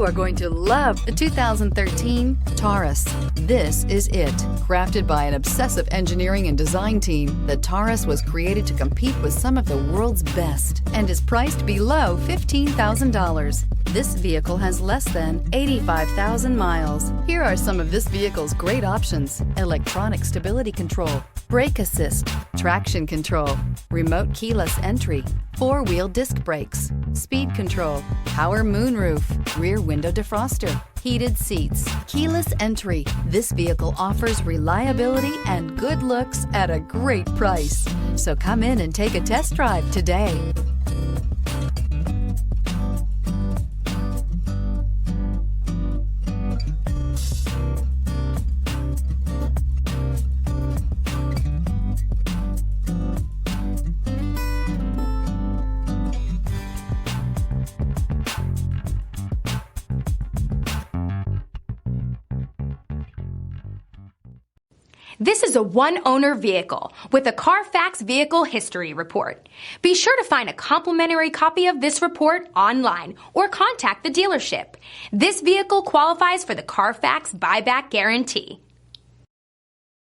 You are going to love the 2013 Taurus. This is it. Crafted by an obsessive engineering and design team, the Taurus was created to compete with some of the world's best and is priced below $15,000. This vehicle has less than 85,000 miles. Here are some of this vehicle's great options: electronic stability control, brake assist, traction control, remote keyless entry, four-wheel disc brakes, speed control, power moonroof, rear window defroster, heated seats, keyless entry. This vehicle offers reliability and good looks at a great price. So come in and take a test drive today. This is a one-owner vehicle with a Carfax Vehicle History Report. Be sure to find a complimentary copy of this report online or contact the dealership. This vehicle qualifies for the Carfax Buyback Guarantee.